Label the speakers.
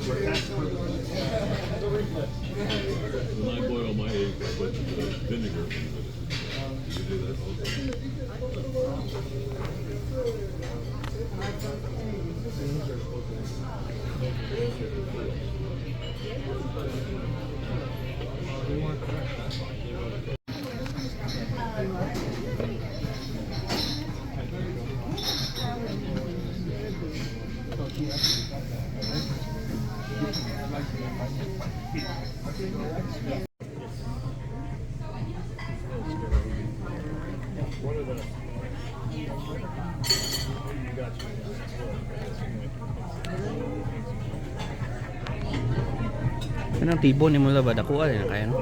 Speaker 1: When I boil my eggs, I put vinegar with it. You do that also?
Speaker 2: Kanang tibon ni mo ba dako ay kaya no.